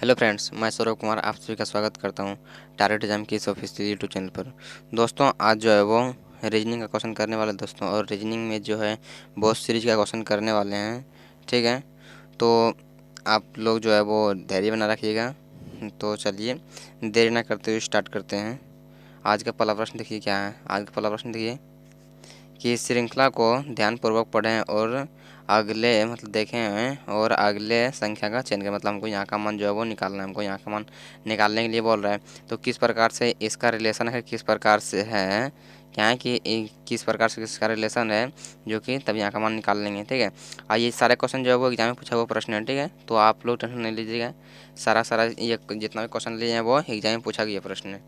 Hello friends, मैं सौरभ कुमार आप सभी का स्वागत करता हूं टारगेट एग्जाम की इस ऑफिशियल यूट्यूब चैनल पर। दोस्तों आज जो है वो रीजनिंग का क्वेश्चन करने वाले दोस्तों, और रीजनिंग में जो है बहुत सीरीज का क्वेश्चन करने वाले हैं। ठीक है, तो आप लोग जो है वो धैर्य बना रखिएगा। तो चलिए देर ना करते हुए स्टार्ट करते हैं। आज का पहला प्रश्न देखिए क्या है। आज का पहला प्रश्न देखिए कि इस श्रृंखला को ध्यानपूर्वक पढ़ें और अगले देखें और अगले संख्या का चयन करें। मतलब हमको यहाँ का मान जो है वो निकालना है, हमको यहाँ का मान निकालने के लिए बोल रहा है। तो किस प्रकार से इसका रिलेशन है, किस प्रकार से है क्या है कि किस प्रकार से इसका रिलेशन है, जो कि तब यहाँ का मान निकाल लेंगे। ठीक है, ये सारे क्वेश्चन जो है वो एग्जाम में पूछा हुआ प्रश्न है। ठीक है, तो आप लोग टेंशन नहीं लीजिएगा, सारा ये जितना भी क्वेश्चन लिए हैं वो एग्जाम में पूछा गया प्रश्न है।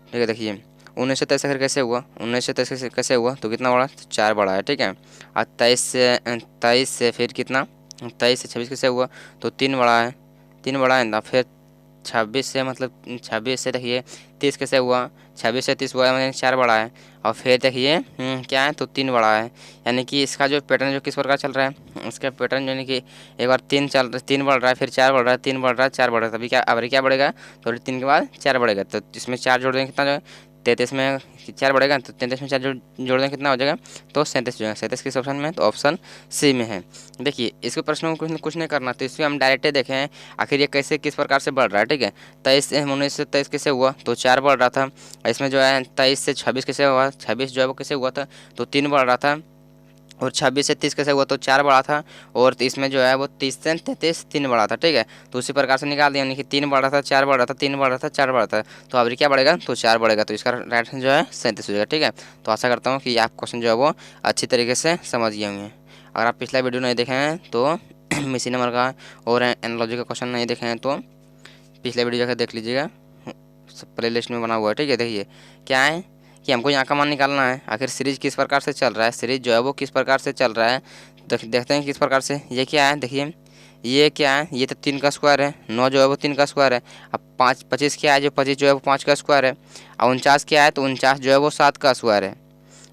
ठीक है, देखिए 1923 से कैसे हुआ, 1923 से कैसे हुआ तो कितना बड़ा, तो 4 बड़ा है। ठीक है, और 23 से फिर कितना, 23 से 26 कैसे हुआ तो 3 बड़ा है, 3 बड़ा है ना। फिर 26 से 26 से देखिए 30 कैसे हुआ, 26 से 30 हुआ मतलब 4 बड़ा है। और फिर देखिए क्या है तो 3 बड़ा है। यानी कि इसका जो पैटर्न जो किस प्रकार चल रहा है, इसका पैटर्न यानी कि एक बार 3 बढ़ रहा है, फिर 4 बढ़ रहा है, 3 बढ़ रहा है, 4 बढ़ रहा है। तभी क्या बढ़ेगा, तो 3 के बाद 4 बढ़ेगा। तो इसमें 4 जोड़ देंगे कितना जो है 33 में 4 बढ़ेगा, तो 33 में 4 जोड़ देंगे कितना हो जाएगा, तो 37 जो है 37 किस ऑप्शन में, तो ऑप्शन सी में है। देखिए इसके प्रश्नों में कुछ नहीं करना, तो इसमें हम डायरेक्ट देखें आखिर ये कैसे किस प्रकार से बढ़ रहा है। ठीक है, 19 से 23 कैसे हुआ तो 4 बढ़ रहा था। इसमें जो है 23 से 26 कैसे हुआ, 26 जो है वो कैसे हुआ था तो 3 बढ़ रहा था। और 26 से 30 कैसे हुआ तो 4 बढ़ा था। और इसमें जो है वो 30 से 33 3 बढ़ा था। ठीक है, तो उसी प्रकार से निकाल दिया, यानी कि 3 बढ़ा था, 4 बढ़ा था, 3 बढ़ा था, 4 बढ़ा था। तो अब क्या बढ़ेगा तो 4 बढ़ेगा, तो इसका राइट आंसर जो है 37 हो जाएगा। ठीक है, तो आशा करता हूँ कि आप क्वेश्चन जो है वो अच्छी तरीके से समझ गए होंगे। अगर आप पिछला वीडियो नहीं देखे हैं तो मिसी नंबर का और एनालॉजी का क्वेश्चन नहीं देखे हैं तो पिछले वीडियो जाकर देख लीजिएगा, प्ले लिस्ट में बना हुआ है। ठीक है, देखिए क्या है कि हमको यहाँ का मान निकालना है। आखिर सीरीज किस प्रकार से चल रहा है, सीरीज जो है वो किस प्रकार से चल रहा है, देखते हैं किस प्रकार से। ये क्या है, देखिए ये क्या है, ये तो 3 का स्क्वायर है, 9 जो है वो 3 का स्क्वायर है। अब 25 क्या है, जो 25 जो है वो 5 का स्क्वायर है। और 49 क्या है तो 49 जो है वो 7 का स्क्वायर है।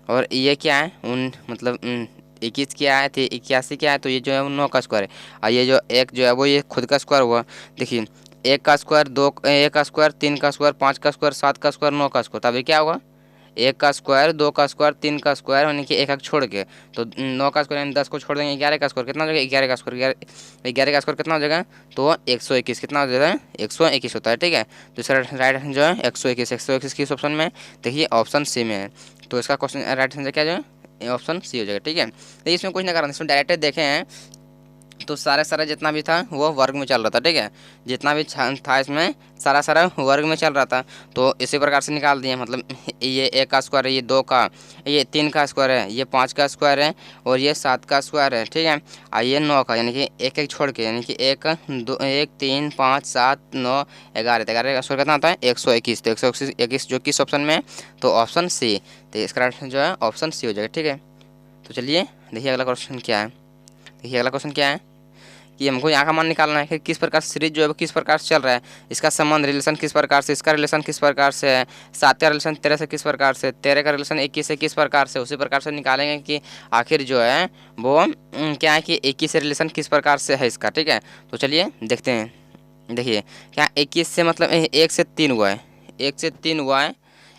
और ये क्या है 21 क्या है तो 81 क्या है, तो ये जो है वो 9 का स्क्वायर है। और ये जो एक जो है वो ये खुद का स्क्वायर हुआ। देखिए 1 का स्क्वायर, 1 का स्क्वायर, 3 का स्क्वायर, 5 का स्क्वायर, 7 का स्क्वायर, 9 का स्क्वायर। तभी क्या होगा 1 का स्क्वायर, 2 का स्क्वायर, 3 का स्क्वायर, यानी कि एक छोड़ के, तो 9 का स्क्वायर यानी 10 को छोड़ देंगे, 11 का स्क्वायर कितना हो जाएगा, 11 का स्क्वायर, 11 का स्क्वायर कितना हो जाएगा तो 121 कितना हो जाएगा 121 होता है। ठीक है, तो इसका राइट आंसर जो है 121 किस ऑप्शन में, देखिए ऑप्शन सी में है। तो इसका क्वेश्चन राइट आंसर क्या जो है ऑप्शन सी हो जाएगा। ठीक है, तो इसमें कुछ ना करना, इसमें डायरेक्ट देखे हैं तो सारा जितना भी था वो वर्ग में चल रहा था। ठीक है, जितना भी था इसमें सारा वर्ग में चल रहा था। तो इसी प्रकार से निकाल दिए, मतलब ये 1 का स्क्वायर है, ये 2 का, ये 3 का स्क्वायर है, ये 5 का स्क्वायर है, और ये 7 का स्क्वायर है। ठीक है, और ये 9 का, यानी कि एक छोड़ के, यानी कि 1 2 1 3 5 7 9 11 11 का स्क्वायर कितना होता है 121। तो 121 जो किस ऑप्शन में, तो ऑप्शन सी। तो इसका जो है ऑप्शन सी हो जाएगा। ठीक है, तो चलिए देखिए अगला क्वेश्चन क्या है। देखिए अगला क्वेश्चन क्या है कि हमको यहाँ का मान निकालना है कि किस प्रकार से सीरीज जो है वो किस प्रकार से चल रहा है, इसका संबंध रिलेशन किस प्रकार से, इसका रिलेशन किस प्रकार से है, 7 का रिलेशन 13 से किस प्रकार से, 13 का रिलेशन 21 से किस प्रकार से। उसी प्रकार से निकालेंगे कि आखिर जो है वो क्या है कि 21 से रिलेशन किस प्रकार से है इसका। ठीक है, तो चलिए देखते हैं। देखिए क्या 21 से मतलब 1 से 3 हुआ है, 1 से 3 हुआ है,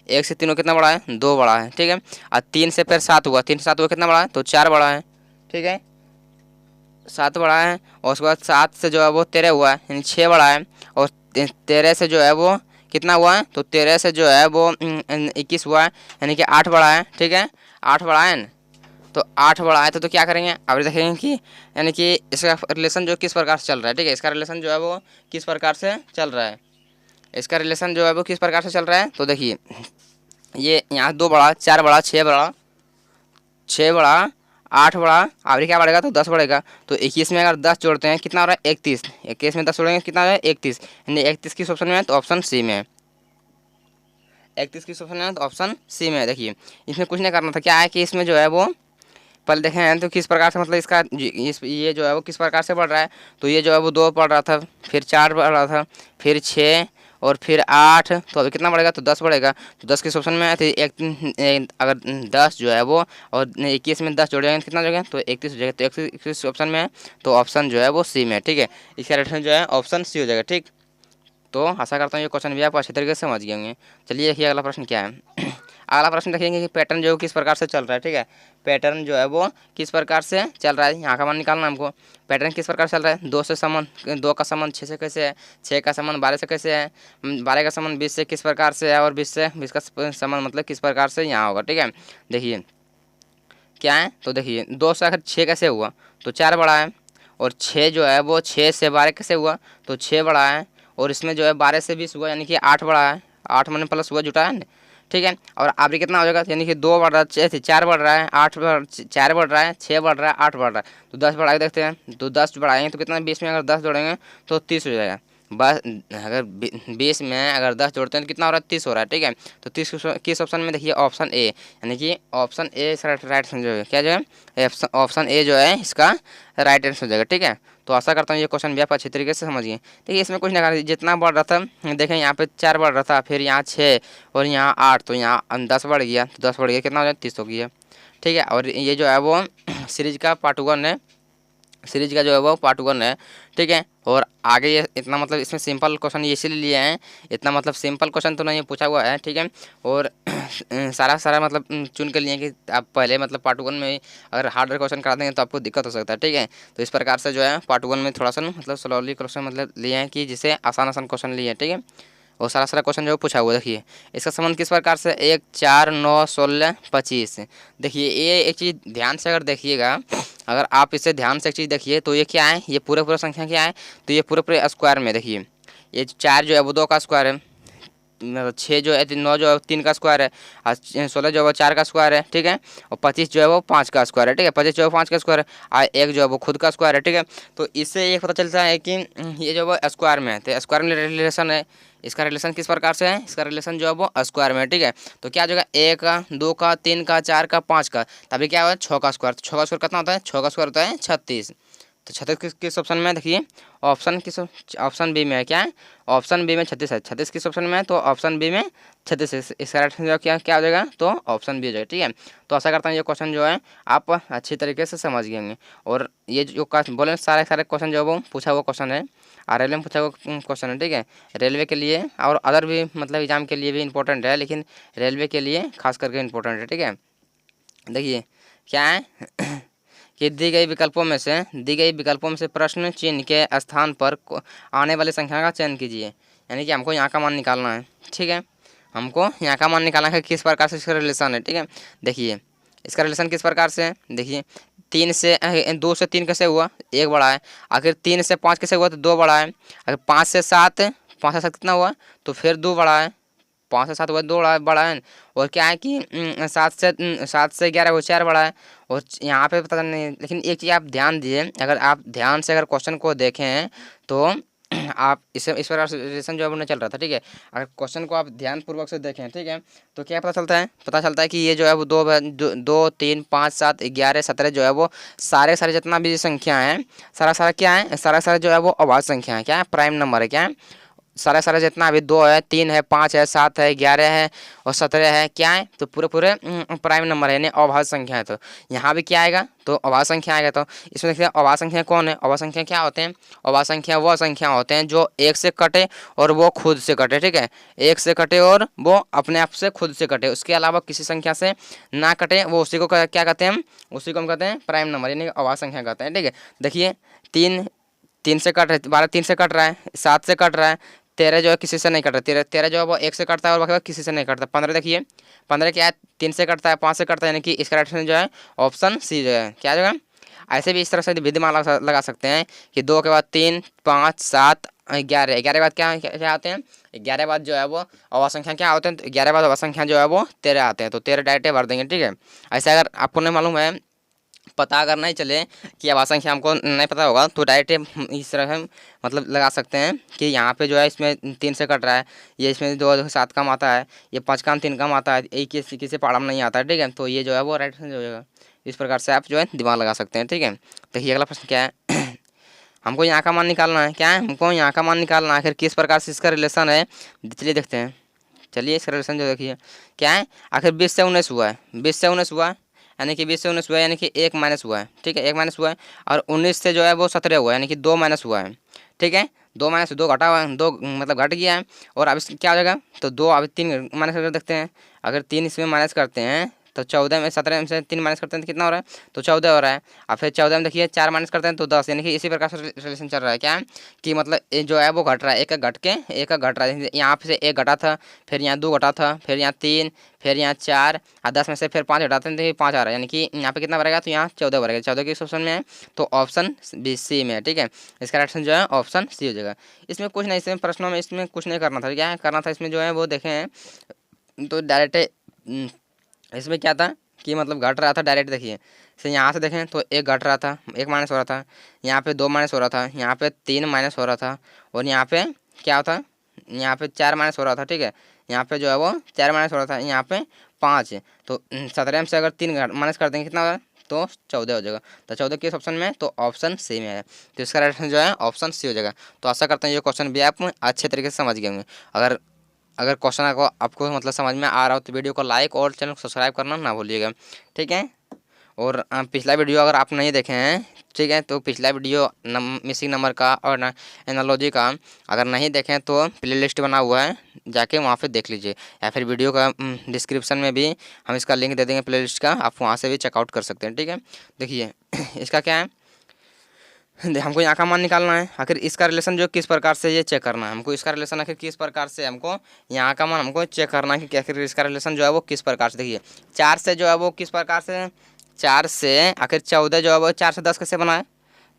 1 से 3 हुआ कितना बड़ा है 2 बड़ा है। ठीक है, और 3 से फिर 7 हुआ, 3 से 7 हुआ कितना बड़ा है तो 4 बड़ा है। ठीक है, 7 बड़ा है, और उसके बाद 7 से जो है वो 13 हुआ है, यानी 6 बड़ा है। और 13 से जो है वो कितना हुआ है तो 13 से जो है वो 21 हुआ है, यानी कि 8 बड़ा है। ठीक है, 8 बड़ा है ना, तो 8 बड़ा है तो क्या करेंगे अब देखेंगे कि यानी कि इसका रिलेशन जो किस प्रकार से चल रहा है। ठीक है, इसका रिलेशन जो है वो किस प्रकार से चल रहा है, इसका रिलेशन जो है वो किस प्रकार से चल रहा है। तो देखिए ये यहाँ 2 बड़ा, 4 बड़ा, 6 बड़ा, 6 बड़ा, 8 बड़ा, आगे क्या बढ़ेगा तो 10 बढ़ेगा। तो 21 में अगर 10 जोड़ते हैं कितना हो रहा है 31, 21 में 10 जोड़ेंगे कितना हो रहा है 31, यानी 31 किस ऑप्शन में है तो ऑप्शन सी में है। 31 किस ऑप्शन में है तो ऑप्शन सी में है। देखिए इसमें कुछ नहीं करना था, क्या है कि इसमें जो है वो पहले देखें हैं तो किस प्रकार से, मतलब इसका ये जो है वो किस प्रकार से बढ़ रहा है। तो ये जो है वो 2 बढ़ रहा था, फिर 4 बढ़ रहा था, फिर 6, और फिर 8, तो अभी कितना बढ़ेगा, तो 10 बढ़ेगा। तो 10 किस ऑप्शन में है, तो अगर 10 जो है वो और 21 में 10 जोड़ेंगे तो कितना हो जाएगा, तो 31 हो जाएगा। तो 31 ऑप्शन में है, तो ऑप्शन जो है वो सी में है। ठीक है, इसका राइट आंसर जो है ऑप्शन सी हो जाएगा। ठीक, तो आशा करता हूँ ये क्वेश्चन भी आप अच्छे तरीके से समझ गए होंगे। चलिए देखिए अगला प्रश्न क्या है। अगला प्रश्न देखेंगे कि पैटर्न जो है किस प्रकार से चल रहा है। ठीक है, पैटर्न जो है वो किस प्रकार से चल रहा है, यहाँ का मान निकालना हमको। पैटर्न किस प्रकार से चल रहा है, 2 से संबंध, 2 का संबंध 6 से कैसे है, 6 का संबंध 12 से कैसे है, 12 का संबंध 20 से किस प्रकार से है, और 20 का संबंध मतलब किस प्रकार से यहाँ होगा। ठीक है, देखिए क्या है, तो देखिए 2 से अगर 6 कैसे हुआ, तो 4 बड़ा है, और 6 जो है वो 6 से 12 कैसे हुआ, तो 6 बड़ा है, और इसमें जो है 12 से 20 हुआ, यानी कि 8 बड़ा है, 8 मैंने प्लस हुआ जुटा है ना। ठीक है, और आगे कितना हो जाएगा, यानी कि 2 बढ़ रहा है, 4 बढ़ रहा है, 4 बढ़ रहा है, 6 बढ़ रहा है, 8 बढ़ रहा है, तो 10 बढ़ा के देखते हैं। तो 10 बढ़ाएंगे तो कितना, 20 में अगर 10 जोड़ेंगे तो 30 हो जाएगा। बस अगर 20 में अगर 10 जोड़ते हैं तो कितना हो रहा है, 30 हो रहा है। ठीक है, तो 30 किस ऑप्शन में, देखिए ऑप्शन ए, यानी कि ऑप्शन ए राइट आंसर जो है क्या जो है, ऑप्शन ए जो है इसका राइट आंसर हो जाएगा। ठीक है, तो आशा करता हूँ ये क्वेश्चन भी आप अच्छी तरीके से समझिए। देखिए इसमें कुछ नहीं, जितना बढ़ रहा था, देखें यहाँ पे 4 बढ़ रहा था, फिर यहाँ 6 और यहाँ 8, तो यहाँ 10 बढ़ गया, तो 10 बढ़ गया कितना हो जाए, 30 हो गया। ठीक है, और ये जो है वो सीरीज का पार्ट 1 है, सीरीज का जो है वो पार्ट 1 है। ठीक है, और आगे ये इतना मतलब इसमें सिंपल क्वेश्चन ये इसीलिए लिए हैं, इतना मतलब सिंपल क्वेश्चन तो नहीं पूछा हुआ है। ठीक है, और सारा मतलब चुन के लिए कि आप पहले मतलब पार्ट 1 में अगर हार्ड क्वेश्चन करा देंगे तो आपको दिक्कत हो सकता है। ठीक है, तो इस प्रकार से जो है पार्ट 1 में थोड़ा सा मतलब स्लोली क्वेश्चन मतलब लिए हैं कि जिसे आसान आसान क्वेश्चन लिए हैं। ठीक है, और सारा क्वेश्चन जो पूछा हुआ देखिए इसका संबंध किस प्रकार से, 1 4 9 16 25। देखिए ये एक चीज़ ध्यान से अगर देखिएगा, अगर आप इसे ध्यान से एक चीज़ देखिए तो ये क्या है, ये पूरे संख्या क्या है, तो ये पूरे स्क्वायर में देखिए, ये 4 जो है वो 2 का स्क्वायर है, 6 जो है 9 जो है 3 का स्क्वायर है, और 16 जो है वो 4 का स्क्वायर है। ठीक है, और 25 जो है वो 5 का स्क्वायर है। ठीक है, 25 जो है 5 का स्क्वायर है, और 1 जो है वो खुद का स्क्वायर है। ठीक है, तो इससे ये पता चलता है कि ये जो वो स्क्वायर में है, तो स्क्वायर में रिलेशन है, इसका रिलेशन किस प्रकार से है, इसका रिलेशन जो है वो स्क्वायर में है। ठीक है, तो क्या जो है 1 का 2 का 3 का 4 का 5 का, तभी क्या होगा 6 का स्क्वायर, तो 6 का स्क्वायर कितना होता है, 6 का स्क्वायर होता है 36। तो 36 किस ऑप्शन में है, देखिए ऑप्शन किस, ऑप्शन बी में है, क्या है, ऑप्शन बी में 36 है। 36 किस ऑप्शन में है, तो ऑप्शन बी में 36 है। इसका राइट आंसर क्या हो जाएगा, तो ऑप्शन बी हो जाएगा। ठीक है, तो आशा करता हूँ ये क्वेश्चन जो है आप अच्छी तरीके से समझ गए होंगे। और ये जो बोले सारे क्वेश्चन जो है वो पूछा हुआ क्वेश्चन है, और रेलवे में पूछा हुआ क्वेश्चन है। ठीक है, रेलवे के लिए और अदर भी मतलब एग्जाम के लिए भी इंपॉर्टेंट है, लेकिन रेलवे के लिए खास करके इंपॉर्टेंट है। ठीक है, देखिए क्या है कि दी गई विकल्पों में से प्रश्न चिन्ह के स्थान पर आने वाली संख्या का चयन कीजिए। यानी कि हमको यहाँ का मान निकालना है। ठीक है, हमको यहाँ का मान निकालना है, किस प्रकार से इसका रिलेशन है। ठीक है, देखिए इसका रिलेशन किस प्रकार से है, देखिए 2 से 3 कैसे हुआ, 1 बड़ा है, आखिर 3 से 5 कैसे हुआ, तो 2 बड़ा है, अगर 5 से 7 कितना हुआ, तो फिर 2 बड़ा है, 5 से 7 हुआ 2 बड़ा है। और क्या है कि 7 से 11 वो 4 बड़ा है। और यहाँ पे पता नहीं, लेकिन एक चीज़ आप ध्यान दीजिए, अगर आप ध्यान से अगर क्वेश्चन को देखें तो आप इस प्रकार से रिलेशन जो है वो नहीं चल रहा था। ठीक है, अगर क्वेश्चन को आप ध्यानपूर्वक से देखें, ठीक है, तो क्या पता चलता है कि ये जो है वो 2 3 5 7 11 17 जो है वो सारे जितना भी संख्या है, सारा क्या है, सारा जो है वो अभाज्य संख्या है, क्या है, प्राइम नंबर है, क्या है, सारा जितना अभी 2 है 3 है 5 है 7 है 11 है और 17 है, क्या है, तो पूरे प्राइम नंबर है, यानी अभाज्य संख्या है। तो यहाँ भी क्या आएगा, तो अभाज्य संख्या आएगा। तो इसमें देखिए अभाज्य संख्या कौन है, अभाज्य संख्या क्या होते हैं, अभाज्य संख्या वह संख्या होते हैं जो 1 से कटे और वो खुद से कटे। ठीक है, 1 से कटे और वो अपने आप से खुद से कटे, उसके अलावा किसी संख्या से ना कटे, वो उसी को क्या कहते हैं, उसी को हम कहते हैं प्राइम नंबर, यानी अभाज्य संख्या कहते हैं। ठीक है, देखिए 3 से कट रहा है, 12 3 से कट रहा है, 7 से कट रहा है, 13 जो है किसी से नहीं कट रहा, 13 जो है वो 1 से कटता है और बाकी किसी से नहीं कटता। 15 देखिए 15 क्या है, 3 से कटता है 5 से कटता है, यानी कि इसका राइट आंसर जो है ऑप्शन सी जो है, क्या जो है। ऐसे भी इस तरह से विधिमान लगा सकते हैं कि 2 के बाद 3 5 7 11 11 के बाद क्या आते हैं, 11 बाद जो है वो अभाज्य संख्या क्या होते हैं, तो 11 बाद अभाज्य संख्या जो है वो 13 आते हैं, तो 13 डायरेक्ट भर देंगे। ठीक है, ऐसे अगर आपको नहीं मालूम है, पता अगर नहीं चले कि अभाज्य संख्या हमको नहीं पता होगा, तो डायरेक्ट इस तरह हम मतलब लगा सकते हैं कि यहाँ पे जो है इसमें 3 से कट रहा है, ये इसमें 2 7 कम आता है, ये 5 कम 3 कम आता है, एक किसी पहाड़ में नहीं आता है। ठीक है, तो ये जो है वो राइट आंसर हो जाएगा। इस प्रकार से आप जो है दिमाग लगा सकते हैं। ठीक है, देखिए अगला प्रश्न क्या है। हमको यहाँ का मान निकालना है। क्या है, हमको यहाँ का मान निकालना है। आखिर किस प्रकार से इसका रिलेशन है, चलिए देखते हैं। चलिए इसका रिलेशन जो देखिए क्या है, आखिर 20 से 19 हुआ है, 20 से 19 हुआ है, यानी कि 20 से 19 हुआ है, यानी कि 1 माइनस हुआ है। ठीक है, 1 माइनस हुआ है। और 19 से जो है वो 17 हुआ है, यानी कि 2 माइनस हुआ है। ठीक है, 2 माइनस 2 घटा हुआ है, 2 मतलब घट गया है। और अब इसका क्या हो जाएगा, तो 2 अभी 3 माइनस करके देखते हैं। अगर 3 इसमें माइनस करते हैं तो 14 में 17 में से 3 माइनस करते हैं तो कितना हो रहा है, तो 14 हो रहा है। और फिर 14 में देखिए 4 माइनस करते हैं तो 10, यानी कि इसी प्रकार से रिलेशन चल रहा है। क्या है कि मतलब ये जो है वो घट रहा है, एक एक घट के एक एक घट रहा है। यहाँ से 1 घटा था, फिर यहाँ 2 घटा था, फिर यहाँ 3, फिर यहाँ 4, और 10 में से फिर 5 घटाते हैं तो ये 5 आ रहा है, यानी कि यहाँ पे कितना बनेगा, तो यहाँ 14 बनेगा। 14 किस ऑप्शन में है, तो ऑप्शन बी सी में है। ठीक है, इसका आंसर जो है ऑप्शन सी हो जाएगा। इसमें कुछ नहीं, इसमें प्रश्नों में इसमें कुछ नहीं करना था। क्या करना था इसमें जो है वो देखें तो डायरेक्ट इसमें क्या था कि मतलब घट रहा था डायरेक्ट। देखिए से यहाँ से देखें तो 1 घट रहा था, 1 माइनस हो रहा था, यहाँ पे 2 माइनस हो रहा था, यहाँ पे 3 माइनस हो रहा था, और यहाँ पे क्या होता, यहाँ पे 4 माइनस हो रहा था। ठीक है, यहाँ पे जो है वो 4 माइनस हो रहा था, यहाँ पे 5 है। तो 17 में से अगर 3 माइनस कर देंगे कितना होगा, तो 14 हो जाएगा। तो 14 किस ऑप्शन में है, तो ऑप्शन सी में है। तो इसका आंसर जो है ऑप्शन सी हो जाएगा। तो आशा करता हूँ ये क्वेश्चन भी आप अच्छे तरीके से समझ गए होंगे। अगर अगर क्वेश्चन आपको मतलब समझ में आ रहा हो तो वीडियो को लाइक और चैनल को सब्सक्राइब करना ना भूलिएगा। ठीक है, और पिछला वीडियो अगर आप नहीं देखे हैं, ठीक है, तो पिछला वीडियो मिसिंग नंबर का और एनालॉजी का अगर नहीं देखें तो प्लेलिस्ट बना हुआ है, जाके वहाँ पे देख लीजिए, या फिर वीडियो का डिस्क्रिप्शन में भी हम इसका लिंक दे देंगे प्लेलिस्ट का, आप वहाँ से भी चेकआउट कर सकते हैं। ठीक है, देखिए इसका क्या है, हमको यहाँ का मान निकालना है। आखिर इसका रिलेशन जो किस प्रकार से ये चेक करना है, हमको इसका रिलेशन आखिर किस प्रकार से हमको यहाँ का मान हमको चेक करना है कि आखिर इसका रिलेशन जो है वो किस प्रकार से। देखिए 4 से जो है वो किस प्रकार से, 4 से आखिर 14 जो है वो 4 से 10 कैसे बना है,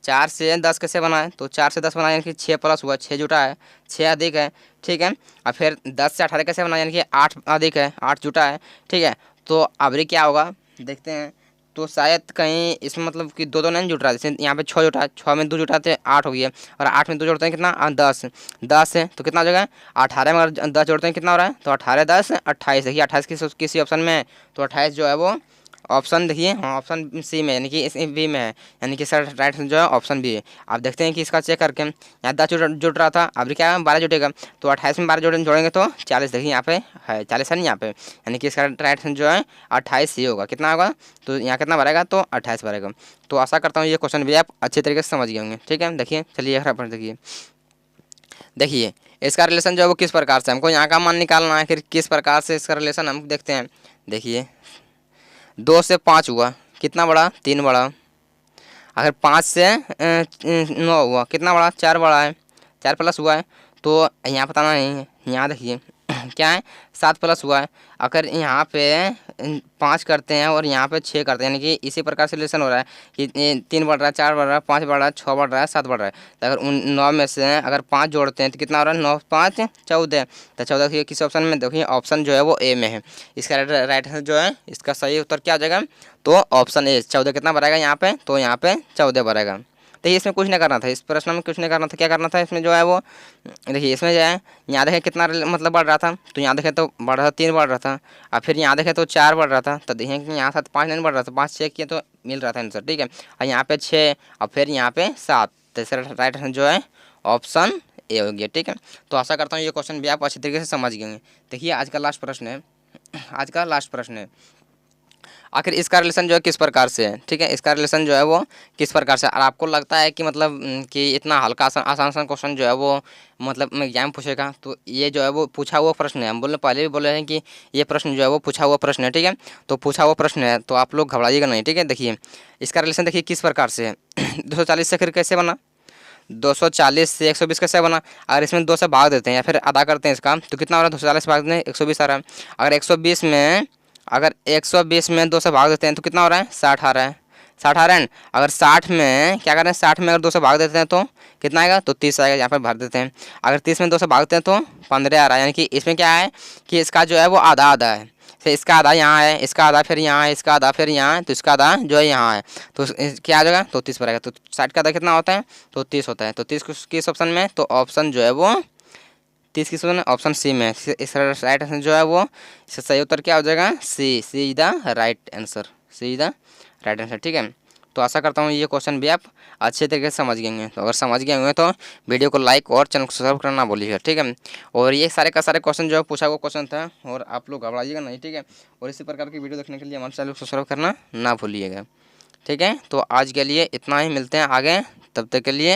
4 से 10 कैसे बना है, तो 4 से 10 बना यानी कि 6 प्लस हुआ, 6 जुटा है, 6 अधिक है। ठीक है, और फिर 10 से 18 कैसे बना, यानी कि 8 अधिक है, 8 जुटा है। ठीक है, तो अभी क्या होगा देखते हैं। तो शायद कहीं इसमें मतलब कि 2 नहीं जुट रहा है, जैसे यहाँ पे 6 जुटा है, 6 में 2 जुटाते 8 हो गया, और 8 में 2 जोड़ते हैं कितना, 10, 10 है तो कितना हो जाएगा 18 में अगर 10 जोड़ते हैं कितना हो रहा है, तो 18 10 28। देखिए 28 किसी ऑप्शन में है, तो 28 जो है वो ऑप्शन देखिए, हाँ ऑप्शन सी में, यानी कि इस बी में है, यानी कि सर राइट जो है ऑप्शन बी है। आप देखते हैं कि इसका चेक करके यहाँ 10 जुट रहा था, अभी क्या है 12 जुटेगा, तो 28 में 12 जोड़ेंगे तो 40। देखिए यहाँ पे है 40 है नहीं यहाँ पे, यानी कि इसका राइट जो है 28 ही होगा। कितना होगा, तो यहाँ कितना भरेगा, तो 28 भरेगा। तो आशा करता हूँ ये क्वेश्चन भी आप अच्छे तरीके से समझ गए होंगे। ठीक है, देखिए चलिए यहाँ देखिए, देखिए इसका रिलेशन जो है वो किस प्रकार से, हमको यहाँ का मान निकालना है, फिर किस प्रकार से इसका रिलेशन हम देखते हैं। देखिए 2 से 5 हुआ, कितना बड़ा, 3 बड़ा। अगर 5 से 9 हुआ, कितना बड़ा, 4 बड़ा है, 4 प्लस हुआ है, तो यहाँ बताना नहीं है। यहाँ देखिए क्या है, 7 प्लस हुआ है। अगर यहाँ पे 5 करते हैं और यहाँ पे 6 करते हैं, यानी कि इसी प्रकार से रिलेशन हो रहा है कि 3 बढ़ रहा है, 4 बढ़ रहा है, 5 बढ़ रहा है, 6 बढ़ रहा है, 7 बढ़ रहा है। तो अगर उन 9 में से अगर 5 जोड़ते हैं तो कितना हो रहा है, 9 5 14। तो 14 की किस ऑप्शन में, देखिए ऑप्शन जो है वो ए में है। इसका राइट आंसर जो है इसका सही उत्तर क्या हो जाएगा, तो ऑप्शन ए 14 कितना बढ़ेगा यहाँ पे, तो यहाँ पे 14 बढ़ेगा। देखिए इसमें कुछ नहीं करना था, इस प्रश्न में कुछ नहीं करना था। क्या करना था इसमें जो है वो, देखिए इसमें जो है यहाँ देखें कितना मतलब बढ़ रहा था, तो यहाँ देखें तो बढ़ रहा था 3 बढ़ रहा था, और फिर यहाँ देखें तो 4 बढ़ रहा था। तो देखें कि यहाँ 7 5 नहीं बढ़ रहा था, 5 6 किए तो मिल रहा था आंसर। ठीक है, और यहाँ पे 6 और फिर यहाँ पे 7, तो इसका राइट आंसर जो है ऑप्शन ए हो गया। ठीक है, तो आशा करता हूँ ये क्वेश्चन भी आप अच्छी तरीके से समझ गए होंगे। देखिए आज का लास्ट प्रश्न है, आज का लास्ट प्रश्न है, आखिर इसका रिलेशन जो है किस प्रकार से है। ठीक है, इसका रिलेशन जो है वो किस प्रकार से, और आपको लगता है कि मतलब कि इतना हल्का आसान क्वेश्चन जो है वो मतलब एग्जाम पूछेगा, तो ये जो है वो पूछा हुआ प्रश्न है। हम पहले भी बोले हैं कि ये प्रश्न जो है वो पूछा हुआ प्रश्न है। ठीक है, तो पूछा हुआ प्रश्न है तो आप लोग घबराइएगा नहीं। ठीक है, देखिए इसका रिलेशन देखिए किस प्रकार से है 240 से फिर कैसे बना, 240 से 120 कैसे बना। अगर इसमें 2 से भाग देते हैं या फिर अदा करते हैं इसका, तो कितना हो रहा है, 240 भाग दें 120 आ रहा है। अगर 120 में 2 से भाग देते हैं तो कितना हो रहा है, 60 आ रहा है, 60 आ रहा है। अगर 60 में क्या करें, 60 में अगर 2 से भाग देते हैं तो कितना आएगा, तो 30 आएगा, यहाँ पर भर देते हैं। अगर 30 में 2 से भागते हैं तो 15 आ रहा है, यानी कि इसमें क्या है कि इसका जो है वो आधा आधा है। फिर इसका आधा यहाँ है, इसका आधा फिर यहाँ है, इसका आधा फिर यहाँ है, तो इसका आधा जो है यहाँ है, तो क्या आ जाएगा, तो 30 पर आएगा। तो 60 का आधा कितना होता है, तो 30 होता है। तो 30 किस ऑप्शन में, तो ऑप्शन जो है वो 30 किस ऑप्शन, ऑप्शन सी में। इस राइट आंसर जो है वो इसका सही उत्तर क्या हो जाएगा, see the right answer, see the right answer. ठीक है, तो आशा करता हूँ ये क्वेश्चन भी आप अच्छे तरीके से समझ गए होंगे। तो अगर समझ गए होंगे तो वीडियो को लाइक और चैनल को सब्सक्राइब करना ना भूलिएगा, ठीक है। और ये सारे का सारे क्वेश्चन जो है पूछा हुआ क्वेश्चन था, और आप लोग घबराइएगा नहीं, ठीक है। और इसी प्रकार की वीडियो देखने के लिए हमारे चैनल को सब्सक्राइब करना ना भूलिएगा, ठीक है। तो आज के लिए इतना ही, मिलते हैं आगे, तब तक के लिए